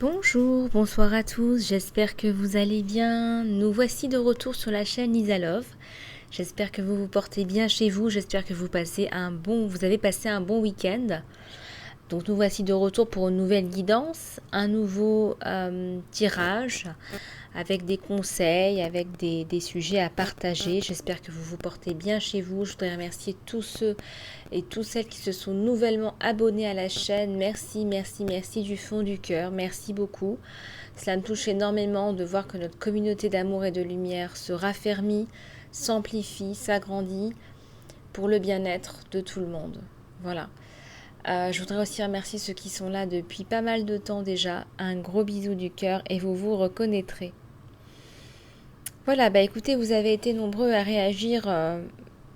Bonjour, bonsoir à tous, j'espère que vous allez bien. Nous voici de retour sur la chaîne Lisa Love. J'espère que vous vous portez bien chez vous, j'espère que vous avez passé un bon week-end. Donc nous voici de retour pour une nouvelle guidance, un nouveau tirage avec des conseils, avec des sujets à partager. J'espère que vous vous portez bien chez vous. Je voudrais remercier tous ceux et toutes celles qui se sont nouvellement abonnés à la chaîne. Merci, merci, merci du fond du cœur. Merci beaucoup. Cela me touche énormément de voir que notre communauté d'amour et de lumière se raffermit, s'amplifie, s'agrandit pour le bien-être de tout le monde. Voilà. Je voudrais aussi remercier ceux qui sont là depuis pas mal de temps déjà. Un gros bisou du cœur et vous vous reconnaîtrez. Voilà, bah écoutez, vous avez été nombreux à réagir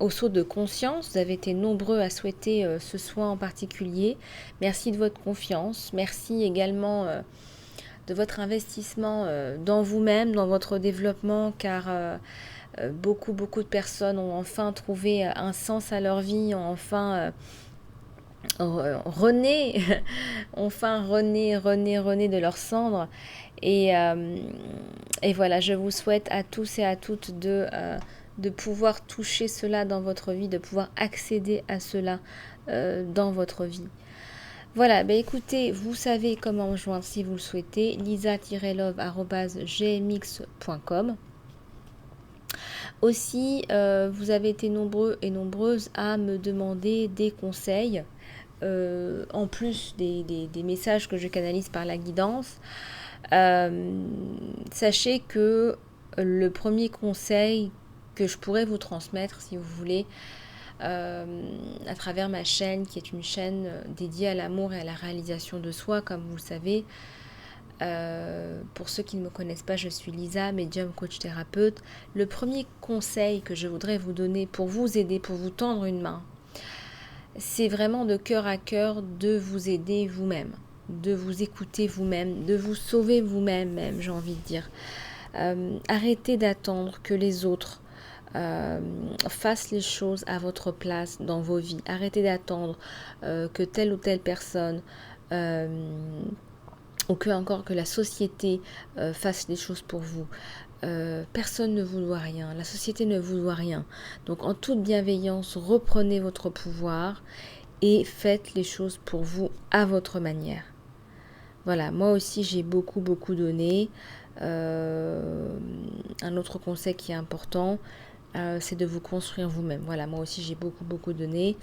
au saut de conscience. Vous avez été nombreux à souhaiter ce soin en particulier. Merci de votre confiance. Merci également de votre investissement dans vous-même, dans votre développement, car beaucoup de personnes ont enfin trouvé un sens à leur vie, ont enfin rené, enfin rené de leur cendre. Et voilà, je vous souhaite à tous et à toutes de pouvoir toucher cela dans votre vie, de pouvoir accéder à cela dans votre vie. Voilà, bah écoutez, vous savez comment me joindre si vous le souhaitez, lisa-love@gmx.com. Aussi, vous avez été nombreux et nombreuses à me demander des conseils, en plus des messages que je canalise par la guidance. Sachez que le premier conseil que je pourrais vous transmettre, si vous voulez, à travers ma chaîne, qui est une chaîne dédiée à l'amour et à la réalisation de soi, comme vous le savez. Pour ceux qui ne me connaissent pas, je suis Lisa, médium, coach, thérapeute. Le premier conseil que je voudrais vous donner pour vous aider, pour vous tendre une main, c'est vraiment de cœur à cœur de vous aider vous-même, de vous écouter vous-même, de vous sauver vous-même, même, j'ai envie de dire. Arrêtez d'attendre que les autres fassent les choses à votre place dans vos vies. Arrêtez d'attendre que telle ou telle personne ou que la société fasse les choses pour vous. Personne ne vous doit rien, la société ne vous doit rien. Donc en toute bienveillance, reprenez votre pouvoir et faites les choses pour vous à votre manière. Voilà, moi aussi j'ai beaucoup donné. Un autre conseil qui est important, c'est de vous construire vous-même. Voilà, moi aussi j'ai beaucoup donné.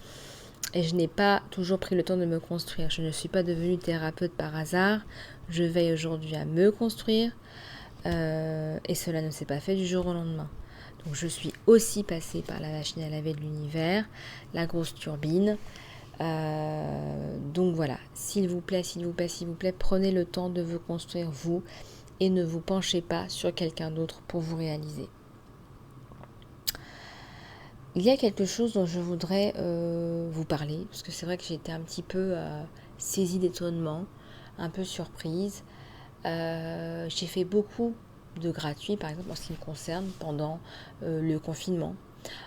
Et je n'ai pas toujours pris le temps de me construire. Je ne suis pas devenue thérapeute par hasard. Je veille aujourd'hui à me construire. Et cela ne s'est pas fait du jour au lendemain. Donc je suis aussi passée par la machine à laver de l'univers, la grosse turbine. Donc voilà, s'il vous plaît, prenez le temps de vous construire vous et ne vous penchez pas sur quelqu'un d'autre pour vous réaliser. Il y a quelque chose dont je voudrais vous parler, parce que c'est vrai que j'ai été un petit peu saisie d'étonnement, un peu surprise. J'ai fait beaucoup de gratuits, par exemple en ce qui me concerne, pendant le confinement.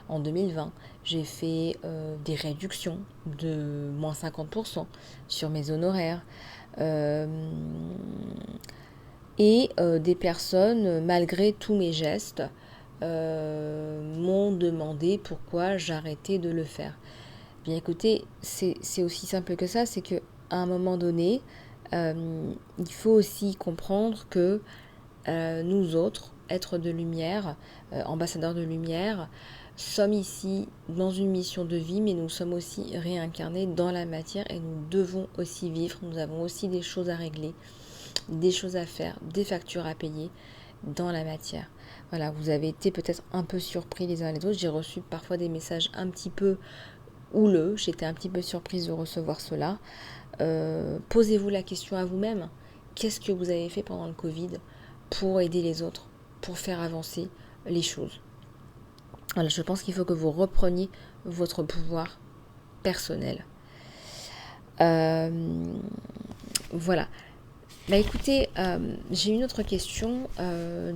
En 2020, j'ai fait des réductions de moins 50% sur mes honoraires. Et des personnes, malgré tous mes gestes, m'ont demandé pourquoi j'arrêtais de le faire. Bien écoutez, c'est aussi simple que ça, c'est qu'à un moment donné, il faut aussi comprendre que nous autres, êtres de lumière, ambassadeurs de lumière, sommes ici dans une mission de vie, mais nous sommes aussi réincarnés dans la matière et nous devons aussi vivre, nous avons aussi des choses à régler, des choses à faire, des factures à payer dans la matière. Voilà, vous avez été peut-être un peu surpris les uns les autres. J'ai reçu parfois des messages un petit peu houleux. J'étais un petit peu surprise de recevoir cela. Posez-vous la question à vous-même. Qu'est-ce que vous avez fait pendant le Covid pour aider les autres, pour faire avancer les choses? Voilà, je pense qu'il faut que vous repreniez votre pouvoir personnel. Voilà. Bah écoutez, j'ai une autre question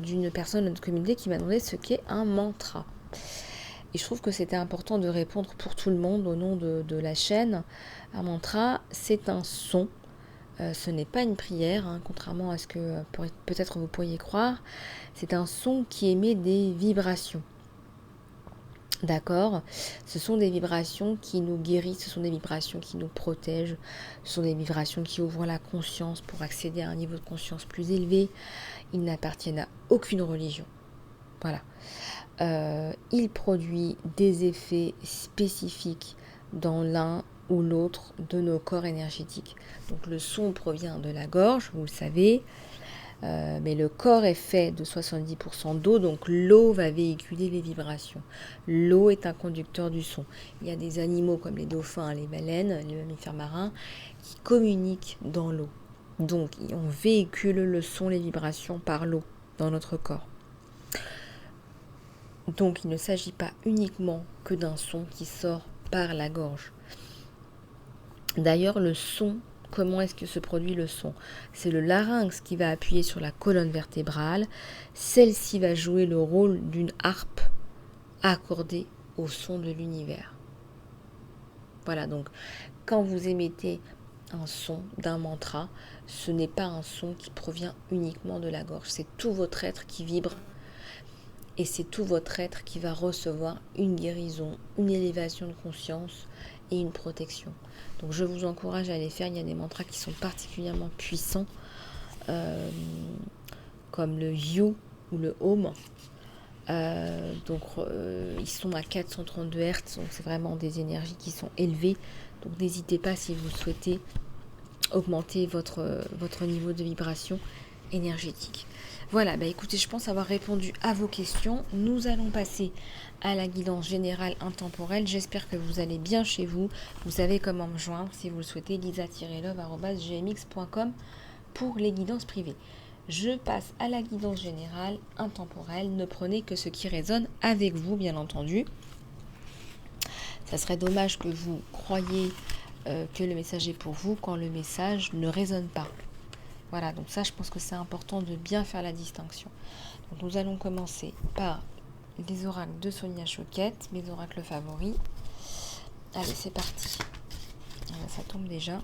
d'une personne de notre communauté qui m'a demandé ce qu'est un mantra. Et je trouve que c'était important de répondre pour tout le monde au nom de la chaîne. Un mantra, c'est un son Ce n'est pas une prière, hein, contrairement à ce que peut-être vous pourriez croire. C'est un son qui émet des vibrations. D'accord? Ce sont des vibrations qui nous guérissent, ce sont des vibrations qui nous protègent, ce sont des vibrations qui ouvrent la conscience pour accéder à un niveau de conscience plus élevé. Ils n'appartiennent à aucune religion. Voilà. Il produit des effets spécifiques dans l'un ou l'autre de nos corps énergétiques. Donc le son provient de la gorge, vous le savez. Mais le corps est fait de 70% d'eau, donc l'eau va véhiculer les vibrations. L'eau est un conducteur du son. Il y a des animaux comme les dauphins, les baleines, les mammifères marins qui communiquent dans l'eau. Donc on véhicule le son, les vibrations par l'eau dans notre corps. Donc il ne s'agit pas uniquement que d'un son qui sort par la gorge. D'ailleurs, le son, comment est-ce que se produit le son? C'est le larynx qui va appuyer sur la colonne vertébrale. Celle-ci va jouer le rôle d'une harpe accordée au son de l'univers. Voilà, donc quand vous émettez un son d'un mantra, ce n'est pas un son qui provient uniquement de la gorge. C'est tout votre être qui vibre et c'est tout votre être qui va recevoir une guérison, une élévation de conscience et une protection. Donc je vous encourage à les faire. Il y a des mantras qui sont particulièrement puissants, comme le You ou le Om. Ils sont à 432 Hz, donc c'est vraiment des énergies qui sont élevées. Donc n'hésitez pas si vous souhaitez augmenter votre niveau de vibration énergétique. Voilà, écoutez, je pense avoir répondu à vos questions. Nous allons passer à la guidance générale intemporelle. J'espère que vous allez bien chez vous. Vous savez comment me joindre si vous le souhaitez, lisa-love@gmx.com pour les guidances privées. Je passe à la guidance générale intemporelle. Ne prenez que ce qui résonne avec vous, bien entendu. Ça serait dommage que vous croyiez que le message est pour vous quand le message ne résonne pas. Voilà, donc ça, je pense que c'est important de bien faire la distinction. Donc nous allons commencer par les oracles de Sonia Choquette, mes oracles favoris. Allez, c'est parti. Voilà, ça tombe déjà.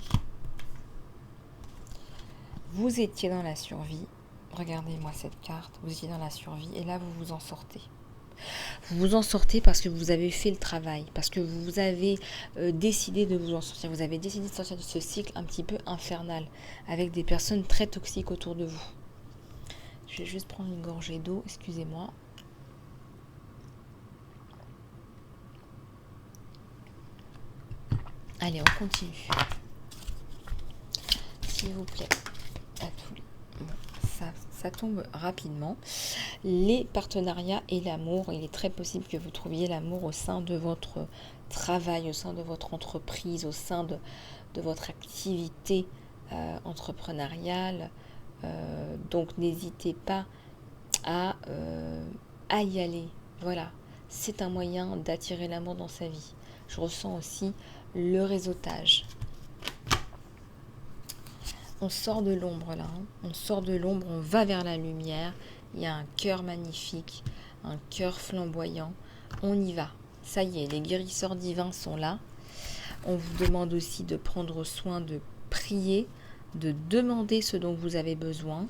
Vous étiez dans la survie. Regardez-moi cette carte. Vous étiez dans la survie et là, vous vous en sortez. Vous vous en sortez parce que vous avez fait le travail, parce que vous avez décidé de vous en sortir. Vous avez décidé de sortir de ce cycle un petit peu infernal, avec des personnes très toxiques autour de vous. Je vais juste prendre une gorgée d'eau, excusez-moi. Allez, on continue. S'il vous plaît, à tous les... Bon, ça tombe rapidement. Les partenariats et l'amour, il est très possible que vous trouviez l'amour au sein de votre travail, au sein de votre entreprise, au sein de votre activité entrepreneuriale. Donc n'hésitez pas à y aller. Voilà, c'est un moyen d'attirer l'amour dans sa vie. Je ressens aussi le réseautage. On sort de l'ombre là, on sort de l'ombre, on va vers la lumière. Il y a un cœur magnifique, un cœur flamboyant. On y va. Ça y est, les guérisseurs divins sont là. On vous demande aussi de prendre soin de prier, de demander ce dont vous avez besoin.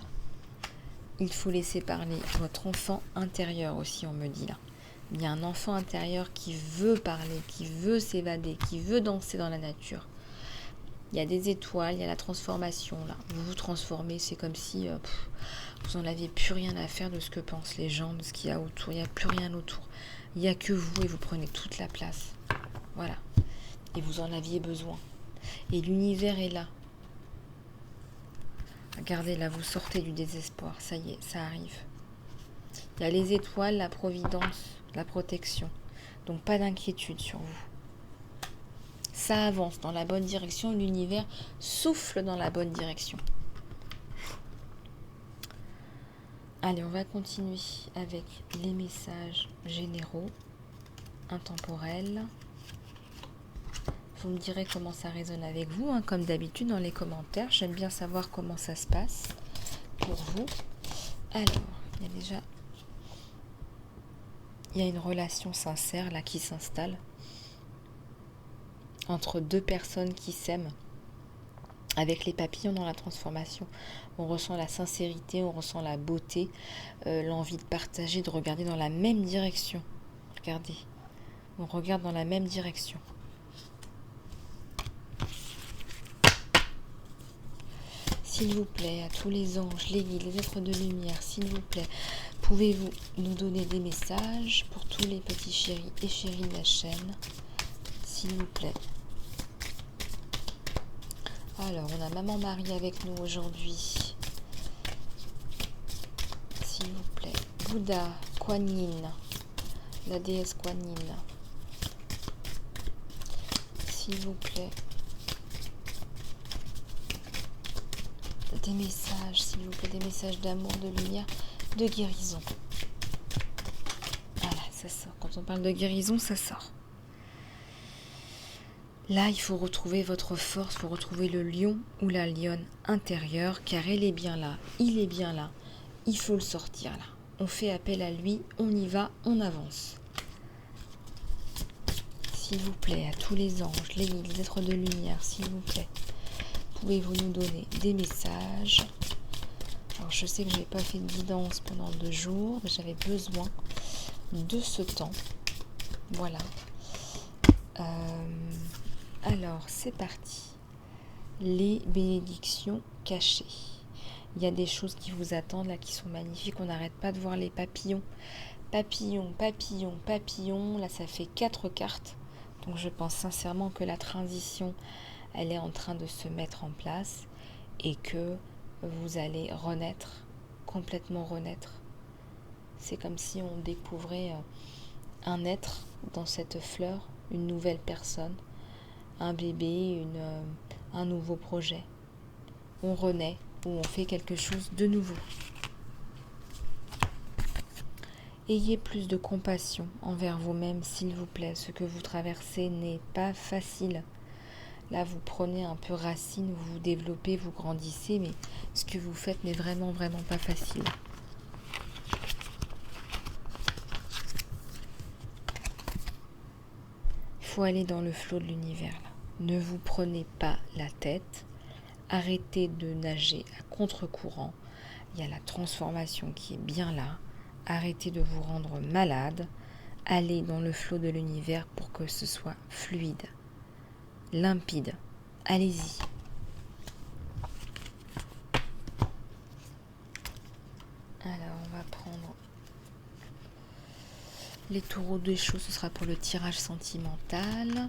Il faut laisser parler votre enfant intérieur aussi, on me dit là. Il y a un enfant intérieur qui veut parler, qui veut s'évader, qui veut danser dans la nature. Il y a des étoiles, il y a la transformation là. Vous vous transformez, c'est comme si vous n'en aviez plus rien à faire de ce que pensent les gens, de ce qu'il y a autour. Il n'y a plus rien autour. Il n'y a que vous et vous prenez toute la place. Voilà. Et vous en aviez besoin. Et l'univers est là. Regardez là, vous sortez du désespoir. Ça y est, ça arrive. Il y a les étoiles, la providence, la protection. Donc pas d'inquiétude sur vous. Ça avance dans la bonne direction, l'univers souffle dans la bonne direction. Allez, on va continuer avec les messages généraux, intemporels. Vous me direz comment ça résonne avec vous, hein, comme d'habitude dans les commentaires. J'aime bien savoir comment ça se passe pour vous. Alors, il y a une relation sincère là qui s'installe entre deux personnes qui s'aiment. Avec les papillons dans la transformation, on ressent la sincérité, on ressent la beauté, l'envie de partager, de regarder dans la même direction. Regardez, on regarde dans la même direction. S'il vous plaît, à tous les anges, les guides, les êtres de lumière, s'il vous plaît, pouvez-vous nous donner des messages pour tous les petits chéris et chéries de la chaîne, s'il vous plaît. Alors, on a Maman Marie avec nous aujourd'hui. S'il vous plaît. Bouddha, Kuan Yin, la déesse Kuan Yin. S'il vous plaît. Des messages, s'il vous plaît, des messages d'amour, de lumière, de guérison. Voilà, ça sort. Quand on parle de guérison, ça sort. Là, il faut retrouver votre force, il faut retrouver le lion ou la lionne intérieure, car elle est bien là, il est bien là, il faut le sortir là. On fait appel à lui, on y va, on avance. S'il vous plaît, à tous les anges, les guides, les êtres de lumière, s'il vous plaît, pouvez-vous nous donner des messages? Alors, je sais que je n'ai pas fait de guidance pendant 2 jours, mais j'avais besoin de ce temps. Voilà. Alors, c'est parti. Les bénédictions cachées. Il y a des choses qui vous attendent là, qui sont magnifiques. On n'arrête pas de voir les papillons. Papillons, papillons, papillons. Là, ça fait 4 cartes. Donc, je pense sincèrement que la transition, elle est en train de se mettre en place et que vous allez renaître, complètement renaître. C'est comme si on découvrait un être dans cette fleur, une nouvelle personne, un bébé, un nouveau projet. On renaît ou on fait quelque chose de nouveau. Ayez plus de compassion envers vous-même, s'il vous plaît. Ce que vous traversez n'est pas facile. Là, vous prenez un peu racine, vous vous développez, vous grandissez, mais ce que vous faites n'est vraiment, vraiment pas facile. Il faut aller dans le flot de l'univers, là. Ne vous prenez pas la tête. Arrêtez de nager à contre-courant. Il y a la transformation qui est bien là. Arrêtez de vous rendre malade. Allez dans le flot de l'univers pour que ce soit fluide, limpide. Allez-y. Alors, on va prendre les taureaux des choses. Ce sera pour le tirage sentimental.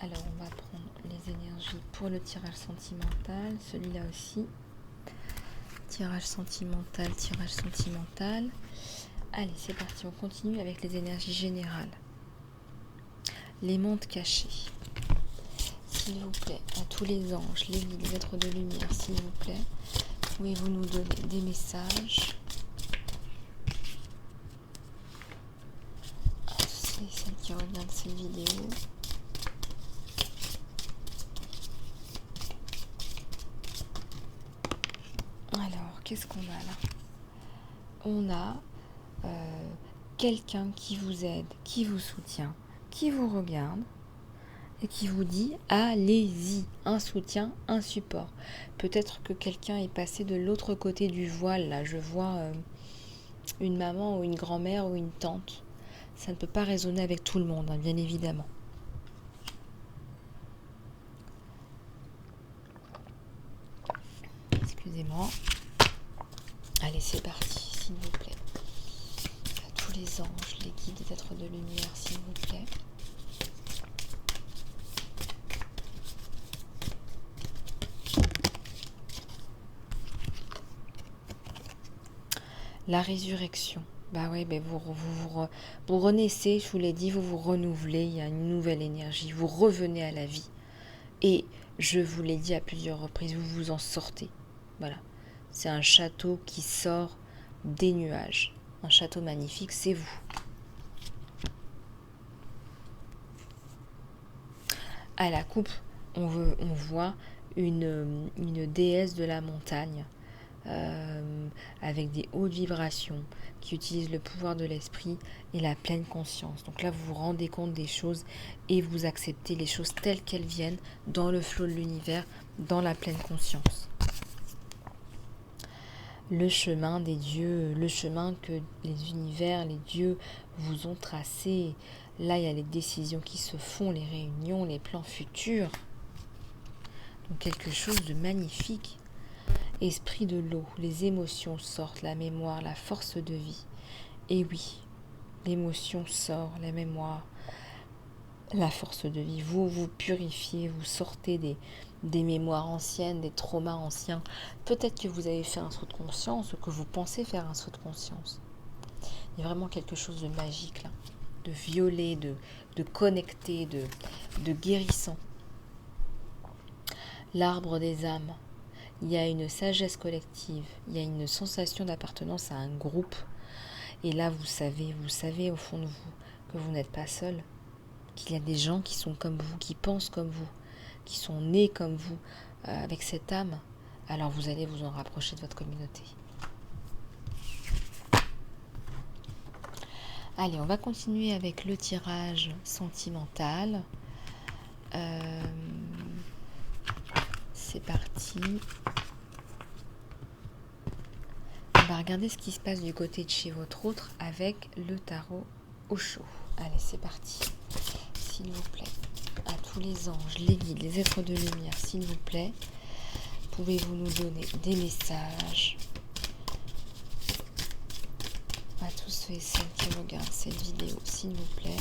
Alors, on va prendre les énergies pour le tirage sentimental. Celui-là aussi. Tirage sentimental, tirage sentimental. Allez, c'est parti. On continue avec les énergies générales. Les mondes cachés. S'il vous plaît, à tous les anges, les guides, les êtres de lumière, s'il vous plaît, pouvez-vous nous donner des messages? C'est celle qui regarde cette vidéo. Alors, qu'est-ce qu'on a là? On a quelqu'un qui vous aide, qui vous soutient, qui vous regarde et qui vous dit allez-y, un soutien, un support. Peut-être que quelqu'un est passé de l'autre côté du voile. Là, je vois une maman ou une grand-mère ou une tante. Ça ne peut pas résonner avec tout le monde, hein, bien évidemment. Excusez-moi. Allez, c'est parti, s'il vous plaît. À tous les anges, les guides, les êtres de lumière, s'il vous plaît. La résurrection. Bah ouais, vous renaissez, je vous l'ai dit, vous vous renouvelez, il y a une nouvelle énergie, vous revenez à la vie. Et je vous l'ai dit à plusieurs reprises, vous vous en sortez. Voilà. C'est un château qui sort des nuages. Un château magnifique, c'est vous. À la coupe, on voit une déesse de la montagne avec des hautes vibrations, qui utilisent le pouvoir de l'esprit et la pleine conscience. Donc là, vous vous rendez compte des choses et vous acceptez les choses telles qu'elles viennent dans le flot de l'univers, dans la pleine conscience. Le chemin des dieux, le chemin que les univers, les dieux vous ont tracé. Là, il y a les décisions qui se font, les réunions, les plans futurs. Donc quelque chose de magnifique. Esprit de l'eau, les émotions sortent, la mémoire, la force de vie. Et oui, l'émotion sort, la mémoire, la force de vie. Vous vous purifiez, vous sortez des mémoires anciennes, des traumas anciens. Peut-être que vous avez fait un saut de conscience ou que vous pensez faire un saut de conscience. Il y a vraiment quelque chose de magique là, de violet, de connecté, de guérissant. L'arbre des âmes. Il y a une sagesse collective, il y a une sensation d'appartenance à un groupe. Et là, vous savez au fond de vous que vous n'êtes pas seul, qu'il y a des gens qui sont comme vous, qui pensent comme vous, qui sont nés comme vous, avec cette âme. Alors vous allez vous en rapprocher de votre communauté. Allez, on va continuer avec le tirage sentimental. C'est parti. On va regarder ce qui se passe du côté de chez votre autre avec le tarot au chaud. Allez, c'est parti. S'il vous plaît, à tous les anges, les guides, les êtres de lumière, s'il vous plaît, pouvez-vous nous donner des messages à tous ceux et celles qui regardent cette vidéo, s'il vous plaît.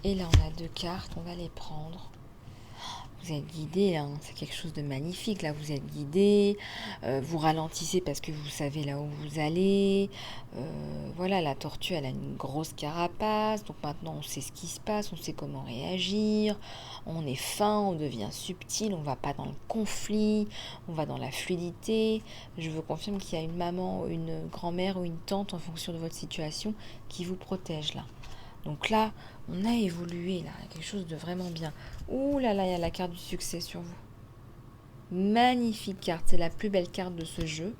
Et là, on a 2 cartes, on va les prendre. Vous êtes guidé, hein, c'est quelque chose de magnifique. Là, vous êtes guidé, vous ralentissez parce que vous savez là où vous allez. Voilà, la tortue, elle a une grosse carapace. Donc maintenant, on sait ce qui se passe, on sait comment réagir. On est fin, on devient subtil, on ne va pas dans le conflit, on va dans la fluidité. Je vous confirme qu'il y a une maman, une grand-mère ou une tante, en fonction de votre situation, qui vous protège là. Donc là, on a évolué, là, quelque chose de vraiment bien. Ouh là là, il y a la carte du succès sur vous. Magnifique carte, c'est la plus belle carte de ce jeu.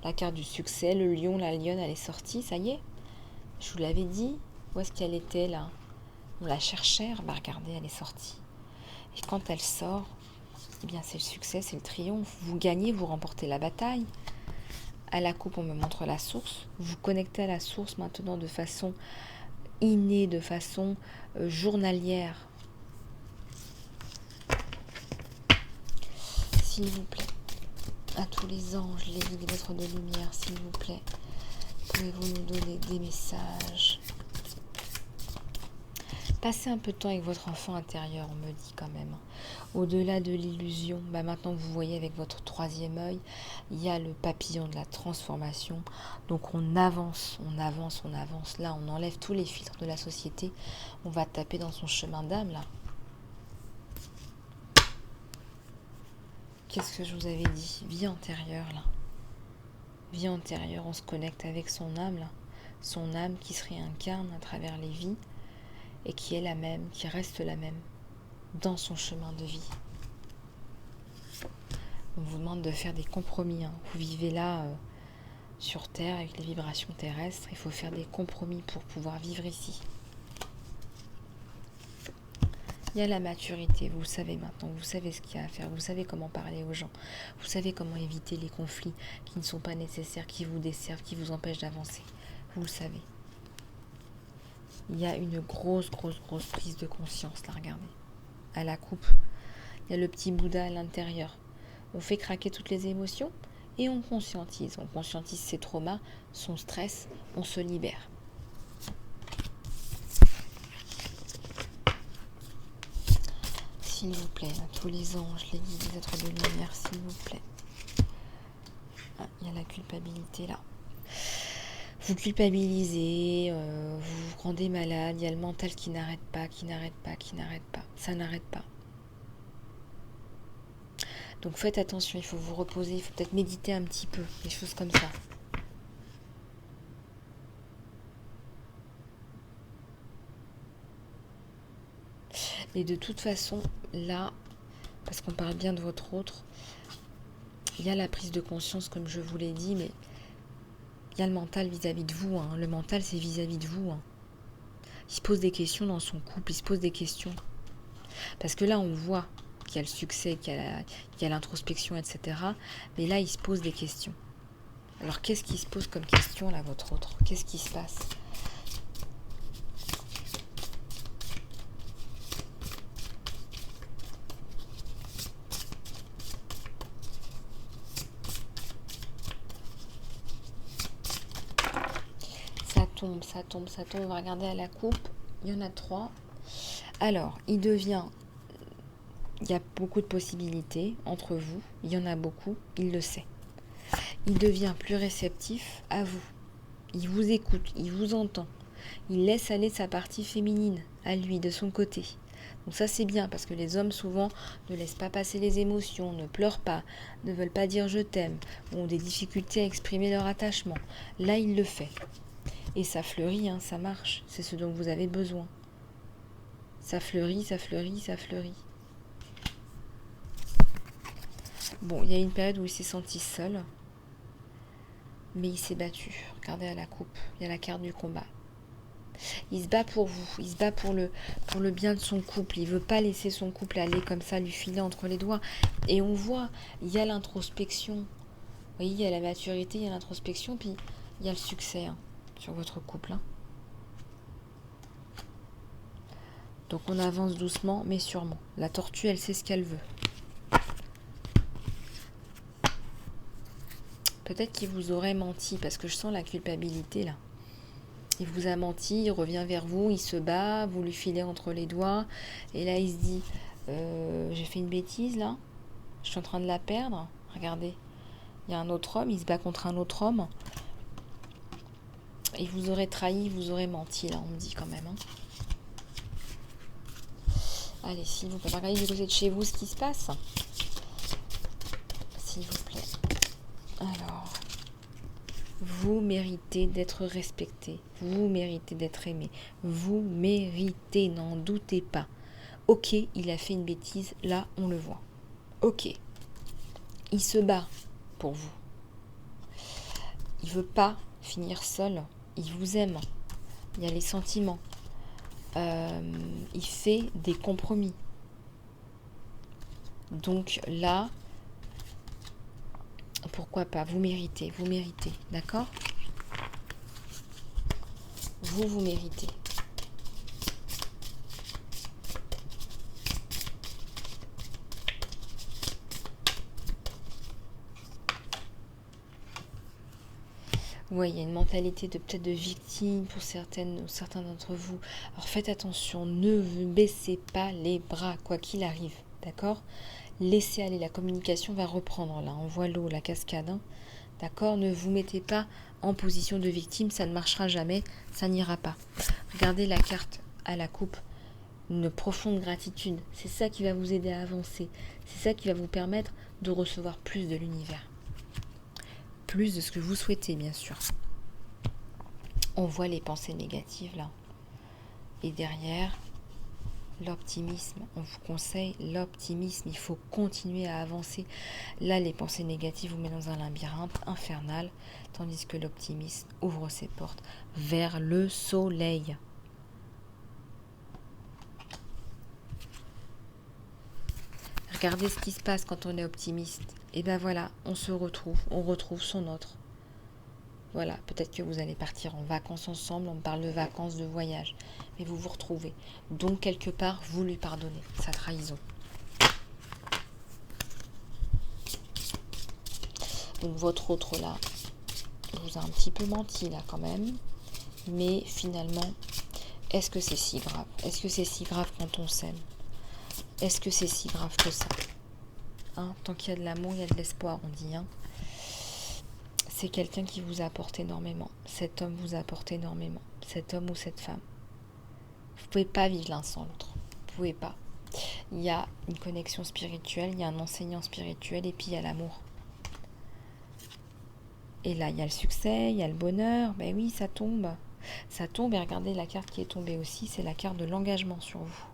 La carte du succès, le lion, la lionne, elle est sortie, ça y est. Je vous l'avais dit, où est-ce qu'elle était là? On la cherchait, bah regardez, elle est sortie. Et quand elle sort, eh bien c'est le succès, c'est le triomphe. Vous gagnez, vous remportez la bataille. À la coupe, on me montre la source. Vous vous connectez à la source maintenant de façon innée, de façon journalière. S'il vous plaît, à tous les anges, les guides, les êtres de lumière, s'il vous plaît, pouvez-vous nous donner des messages? Passez un peu de temps avec votre enfant intérieur, on me dit quand même. Au-delà de l'illusion, maintenant vous voyez avec votre 3e œil, il y a le papillon de la transformation. Donc on avance, on avance, on avance. Là, on enlève tous les filtres de la société. On va taper dans son chemin d'âme, là. Qu'est-ce que je vous avais dit? Vie antérieure, là. Vie antérieure, on se connecte avec son âme, là. Son âme qui se réincarne à travers les vies et qui est la même, qui reste la même dans son chemin de vie. On vous demande de faire des compromis. Vous vivez là sur Terre avec les vibrations terrestres. Il faut faire des compromis pour pouvoir vivre ici. Il y a la maturité, vous savez maintenant, vous savez ce qu'il y a à faire, vous savez comment parler aux gens, vous savez comment éviter les conflits qui ne sont pas nécessaires, qui vous desservent, qui vous empêchent d'avancer. Vous le savez. Il y a une grosse prise de conscience, là, regardez. À la coupe, il y a le petit Bouddha à l'intérieur. On fait craquer toutes les émotions et on conscientise. On conscientise ses traumas, son stress, on se libère. S'il vous plaît, à tous les anges, les guides, les êtres de lumière, s'il vous plaît. Ah, il y a la culpabilité là. Vous culpabilisez, vous vous rendez malade, il y a le mental qui n'arrête pas. Ça n'arrête pas. Donc faites attention, il faut vous reposer, il faut peut-être méditer un petit peu, des choses comme ça. Mais de toute façon, là, parce qu'on parle bien de votre autre, il y a la prise de conscience, comme je vous l'ai dit, mais il y a le mental vis-à-vis de vous. Le mental, c'est vis-à-vis de vous. Il se pose des questions dans son couple, il se pose des questions. Parce que là, on voit qu'il y a le succès, qu'il y a l'introspection, etc. Mais là, il se pose des questions. Alors, qu'est-ce qui se pose comme question, là, votre autre? Qu'est-ce qui se passe? Ça tombe, ça tombe, ça tombe. On va regarder à la coupe. Il y en a 3. Alors, il y a beaucoup de possibilités entre vous. Il y en a beaucoup. Il le sait. Il devient plus réceptif à vous. Il vous écoute, il vous entend. Il laisse aller sa partie féminine à lui, de son côté. Donc ça, c'est bien, parce que les hommes, souvent, ne laissent pas passer les émotions, ne pleurent pas, ne veulent pas dire « je t'aime », ont des difficultés à exprimer leur attachement. Là, il le fait. Et ça fleurit, ça marche. C'est ce dont vous avez besoin. Ça fleurit, ça fleurit, ça fleurit. Bon, il y a une période où il s'est senti seul. Mais il s'est battu. Regardez à la coupe. Il y a la carte du combat. Il se bat pour vous. Il se bat pour le bien de son couple. Il ne veut pas laisser son couple aller comme ça, lui filer entre les doigts. Et on voit, il y a l'introspection. Vous voyez, il y a la maturité, il y a l'introspection, puis il y a le succès sur votre couple. Donc on avance doucement, mais sûrement. La tortue, elle sait ce qu'elle veut. Peut-être qu'il vous aurait menti, parce que je sens la culpabilité là. Il vous a menti, il revient vers vous, il se bat, vous lui filez entre les doigts. Et là, il se dit, j'ai fait une bêtise là, je suis en train de la perdre. Regardez, il y a un autre homme, il se bat contre un autre homme. Il vous aurait trahi, il vous aurait menti là, on me dit quand même. Allez, s'il vous plaît, regardez du côté de chez vous ce qui se passe. S'il vous plaît. Alors, vous méritez d'être respecté, vous méritez d'être aimé, vous méritez, n'en doutez pas. Ok, il a fait une bêtise, là on le voit. Ok, il se bat pour vous. Il veut pas finir seul, il vous aime, il y a les sentiments. Il fait des compromis. Donc là, pourquoi pas, vous méritez, d'accord? Vous méritez. Oui, il y a une mentalité peut-être de victime pour certains d'entre vous. Alors faites attention, ne baissez pas les bras, quoi qu'il arrive, d'accord? Laissez aller, la communication va reprendre là. On voit l'eau, la cascade, d'accord? Ne vous mettez pas en position de victime, ça ne marchera jamais, ça n'ira pas. Regardez la carte à la coupe, une profonde gratitude. C'est ça qui va vous aider à avancer. C'est ça qui va vous permettre de recevoir plus de l'univers. Plus de ce que vous souhaitez, bien sûr. On voit les pensées négatives là. Et derrière, l'optimisme. On vous conseille l'optimisme. Il faut continuer à avancer. Là, les pensées négatives vous mettent dans un labyrinthe infernal, tandis que l'optimisme ouvre ses portes vers le soleil. Regardez ce qui se passe quand on est optimiste. Et ben voilà, on retrouve son autre. Voilà, peut-être que vous allez partir en vacances ensemble, on parle de vacances, de voyage, mais vous vous retrouvez. Donc quelque part, vous lui pardonnez sa trahison. Donc votre autre là, vous a un petit peu menti là quand même, mais finalement, est-ce que c'est si grave? Est-ce que c'est si grave quand on s'aime? Est-ce que c'est si grave que ça? Tant qu'il y a de l'amour, il y a de l'espoir, on dit. C'est quelqu'un qui vous apporte énormément. Cet homme vous apporte énormément. Cet homme ou cette femme. Vous ne pouvez pas vivre l'un sans l'autre. Vous ne pouvez pas. Il y a une connexion spirituelle, il y a un enseignant spirituel et puis il y a l'amour. Et là, il y a le succès, il y a le bonheur. Ben oui, ça tombe. Ça tombe et regardez la carte qui est tombée aussi, c'est la carte de l'engagement sur vous.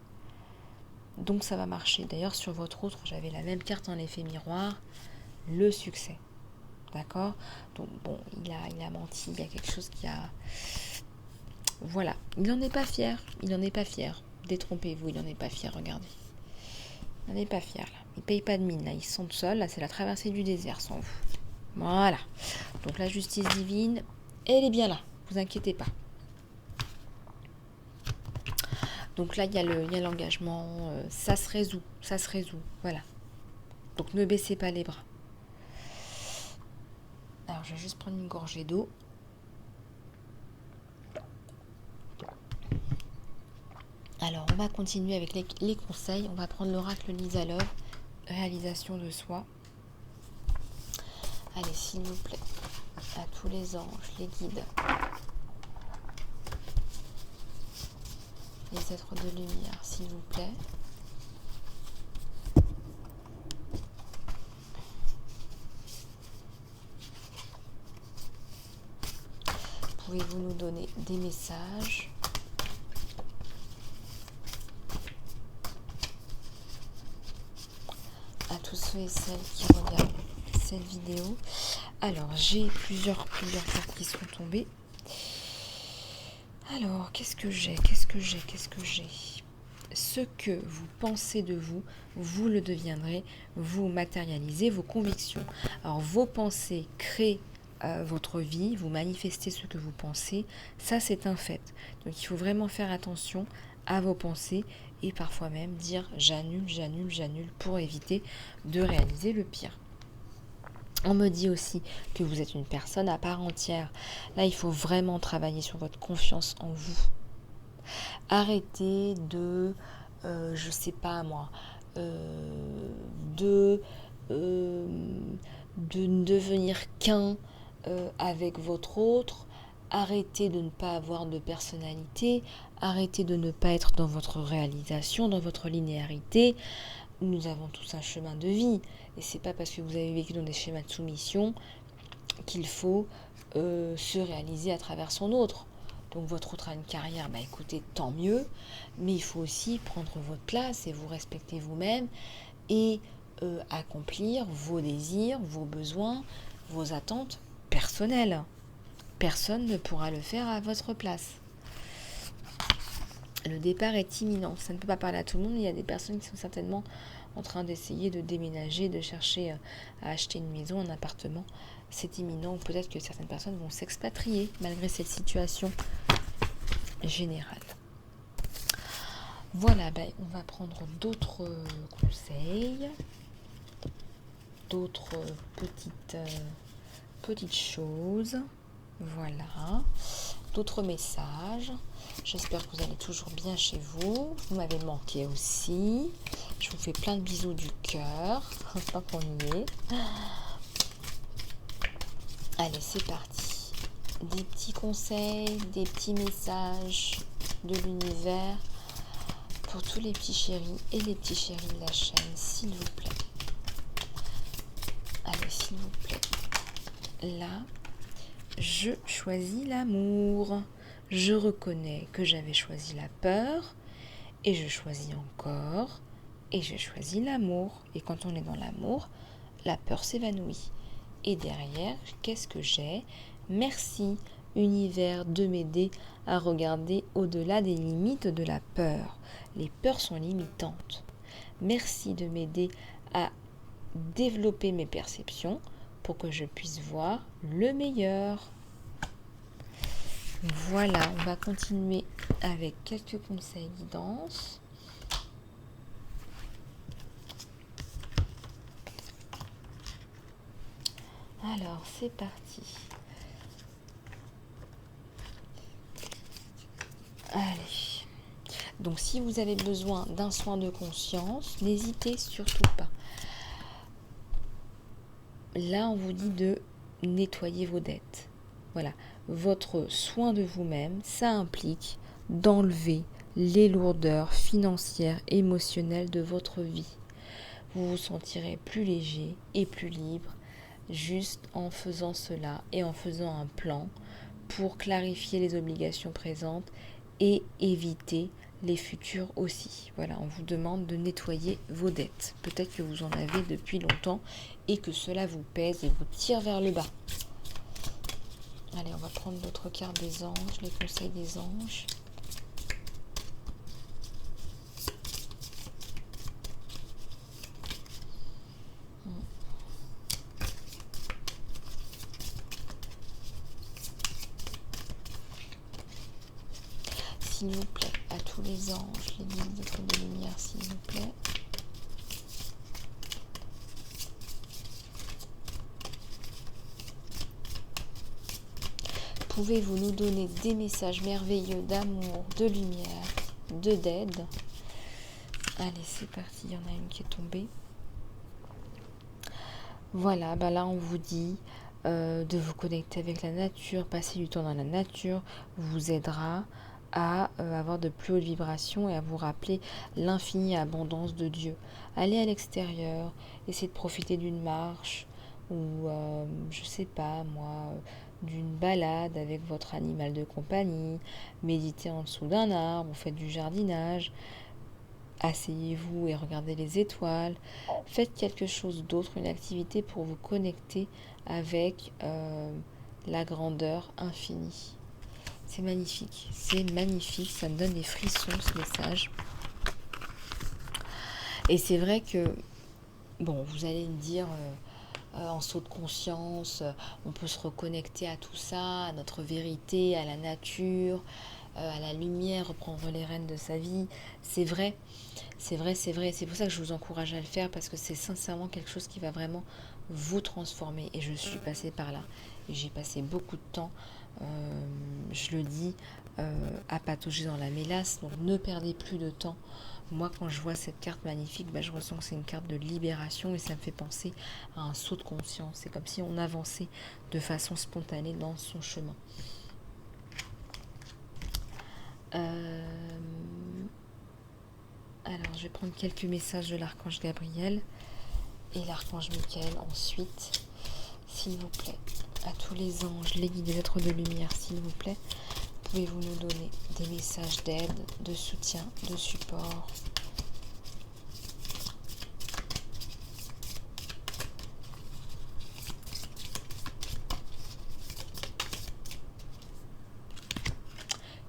Donc ça va marcher. D'ailleurs, sur votre autre, j'avais la même carte en effet miroir. le succès. D'accord? Donc bon, il a menti, il y a quelque chose qui a... Voilà, il n'en est pas fier, Détrompez-vous, il n'en est pas fier, regardez. Il n'en est pas fier, là. Il ne paye pas de mine, là, il se sent seul, là, c'est la traversée du désert, sans vous. Voilà. Donc la justice divine, elle est bien là, vous inquiétez pas. Donc là, il y a l'engagement, ça se résout, voilà. Donc ne baissez pas les bras. Alors, je vais juste prendre une gorgée d'eau. Alors, on va continuer avec les conseils. On va prendre l'oracle Lisa Love, réalisation de soi. Allez, s'il vous plaît, à tous les anges, les guides, les êtres de lumière, s'il vous plaît. Pouvez-vous nous donner des messages ? À tous ceux et celles qui regardent cette vidéo. Alors, j'ai plusieurs cartes qui sont tombées. Alors, qu'est-ce que j'ai ? Ce que vous pensez de vous, vous le deviendrez, vous matérialisez vos convictions. Alors, vos pensées créent votre vie, vous manifestez ce que vous pensez, ça c'est un fait. Donc, il faut vraiment faire attention à vos pensées et parfois même dire j'annule pour éviter de réaliser le pire. On me dit aussi que vous êtes une personne à part entière. Là, il faut vraiment travailler sur votre confiance en vous. Arrêtez de, je sais pas moi, de ne devenir qu'un avec votre autre. Arrêtez de ne pas avoir de personnalité. Arrêtez de ne pas être dans votre réalisation, dans votre linéarité. Nous avons tous un chemin de vie. Et c'est pas parce que vous avez vécu dans des schémas de soumission qu'il faut se réaliser à travers son autre. Donc votre autre a une carrière, écoutez, tant mieux. Mais il faut aussi prendre votre place et vous respecter vous-même et accomplir vos désirs, vos besoins, vos attentes personnelles. Personne ne pourra le faire à votre place. Le départ est imminent. Ça ne peut pas parler à tout le monde. Il y a des personnes qui sont certainement en train d'essayer de déménager, de chercher à acheter une maison, un appartement. C'est imminent. Ou peut-être que certaines personnes vont s'expatrier malgré cette situation générale. Voilà, on va prendre d'autres conseils, d'autres petites choses. Voilà, d'autres messages. J'espère que vous allez toujours bien chez vous. Vous m'avez manqué aussi. Je vous fais plein de bisous du cœur. Tant qu'on y est. Allez, c'est parti. Des petits conseils, des petits messages de l'univers pour tous les petits chéris et les petits chéris de la chaîne, s'il vous plaît. Allez, s'il vous plaît. Là, je choisis l'amour. Je reconnais que j'avais choisi la peur et je choisis encore et je choisis l'amour. Et quand on est dans l'amour, la peur s'évanouit. Et derrière, qu'est-ce que j'ai ? Merci, univers, de m'aider à regarder au-delà des limites de la peur. Les peurs sont limitantes. Merci de m'aider à développer mes perceptions pour que je puisse voir le meilleur. Voilà, on va continuer avec quelques conseils guidance. Alors, c'est parti. Allez. Donc, si vous avez besoin d'un soin de conscience, n'hésitez surtout pas. Là, on vous dit de nettoyer vos dettes. Voilà. Votre soin de vous-même, ça implique d'enlever les lourdeurs financières, émotionnelles de votre vie. Vous vous sentirez plus léger et plus libre juste en faisant cela et en faisant un plan pour clarifier les obligations présentes et éviter les futurs aussi. Voilà, on vous demande de nettoyer vos dettes. Peut-être que vous en avez depuis longtemps et que cela vous pèse et vous tire vers le bas. Allez, on va prendre l'autre carte des anges, les conseils des anges. S'il vous plaît, à tous les anges, les guides de lumière, s'il vous plaît. Pouvez-vous nous donner des messages merveilleux d'amour, de lumière, d'aide? Allez, c'est parti, il y en a une qui est tombée. Voilà, là on vous dit de vous connecter avec la nature, passer du temps dans la nature vous aidera à avoir de plus hautes vibrations et à vous rappeler l'infinie abondance de Dieu. Allez à l'extérieur, essayez de profiter d'une marche ou je sais pas moi, d'une balade avec votre animal de compagnie, méditez en dessous d'un arbre, vous faites du jardinage, asseyez-vous et regardez les étoiles, faites quelque chose d'autre, une activité pour vous connecter avec la grandeur infinie. C'est magnifique, ça me donne des frissons ce message. Et c'est vrai que, bon, vous allez me dire, en saut de conscience, on peut se reconnecter à tout ça, à notre vérité, à la nature, à la lumière, reprendre les rênes de sa vie. C'est vrai. C'est pour ça que je vous encourage à le faire, parce que c'est sincèrement quelque chose qui va vraiment vous transformer. Et je suis passée par là. Et j'ai passé beaucoup de temps, je le dis, à patauger dans la mélasse. Donc ne perdez plus de temps. Moi, quand je vois cette carte magnifique, je ressens que c'est une carte de libération et ça me fait penser à un saut de conscience. C'est comme si on avançait de façon spontanée dans son chemin. Alors, je vais prendre quelques messages de l'archange Gabriel et l'archange Michael ensuite. S'il vous plaît, à tous les anges, les guides des êtres de lumière, s'il vous plaît, pouvez-vous nous donner des messages d'aide, de soutien, de support?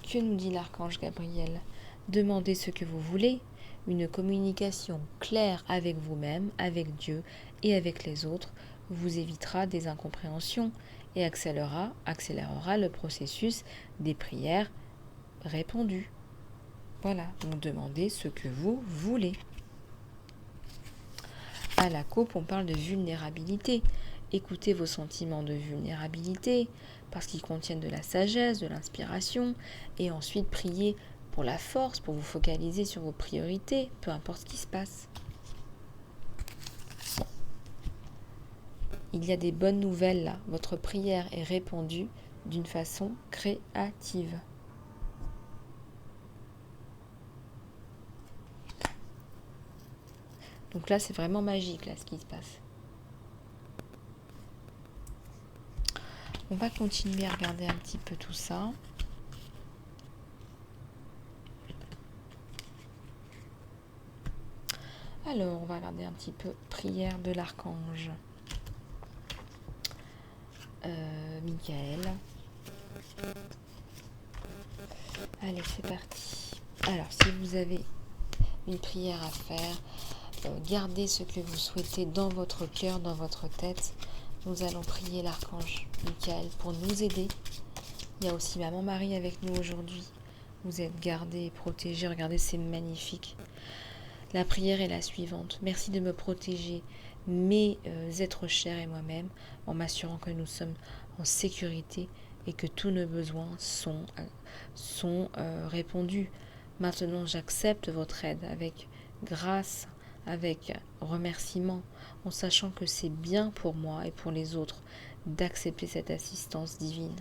Que nous dit l'archange Gabriel? Demandez ce que vous voulez. Une communication claire avec vous-même, avec Dieu et avec les autres vous évitera des incompréhensions et accélérera le processus des prières répondues. Voilà, donc demandez ce que vous voulez. À la coupe, on parle de vulnérabilité. Écoutez vos sentiments de vulnérabilité parce qu'ils contiennent de la sagesse, de l'inspiration, et ensuite priez pour la force, pour vous focaliser sur vos priorités, peu importe ce qui se passe. Bon. Il y a des bonnes nouvelles là. Votre prière est répondue d'une façon créative. Donc là, c'est vraiment magique là, ce qui se passe. On va continuer à regarder un petit peu tout ça. Alors, on va regarder un petit peu prière de l'archange Michael. Allez, c'est parti. Alors, si vous avez une prière à faire, gardez ce que vous souhaitez dans votre cœur, dans votre tête. Nous allons prier l'archange Michael pour nous aider. Il y a aussi Maman Marie avec nous aujourd'hui. Vous êtes gardés et protégés. Regardez, c'est magnifique. La prière est la suivante. Merci de me protéger, mes êtres chers et moi-même, en m'assurant que nous sommes en sécurité et que tous nos besoins sont répondus. Maintenant, j'accepte votre aide avec grâce, avec remerciement, en sachant que c'est bien pour moi et pour les autres d'accepter cette assistance divine.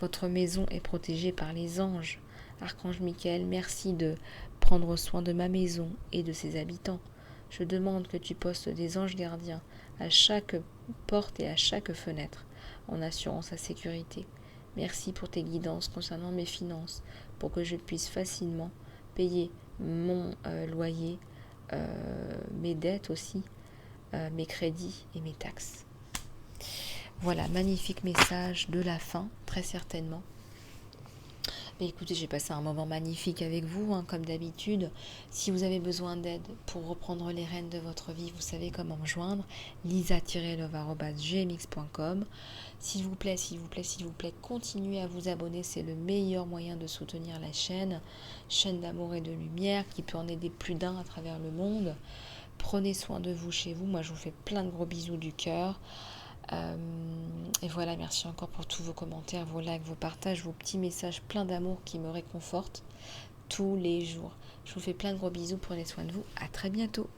Votre maison est protégée par les anges. Archange Michael, merci de prendre soin de ma maison et de ses habitants. Je demande que tu postes des anges gardiens à chaque porte et à chaque fenêtre, en assurant sa sécurité. Merci pour tes guidances concernant mes finances, pour que je puisse facilement payer mon loyer, mes dettes aussi, mes crédits et mes taxes. Voilà, magnifique message de la fin, très certainement. Mais écoutez, j'ai passé un moment magnifique avec vous, comme d'habitude. Si vous avez besoin d'aide pour reprendre les rênes de votre vie, vous savez comment me joindre. lisa-love@gmx.com. S'il vous plaît, continuez à vous abonner. C'est le meilleur moyen de soutenir la chaîne d'amour et de lumière qui peut en aider plus d'un à travers le monde. Prenez soin de vous chez vous. Moi, je vous fais plein de gros bisous du cœur. Et voilà, merci encore pour tous vos commentaires, vos likes, vos partages, vos petits messages pleins d'amour qui me réconfortent tous les jours. Je vous fais plein de gros bisous, prenez soin de vous, à très bientôt.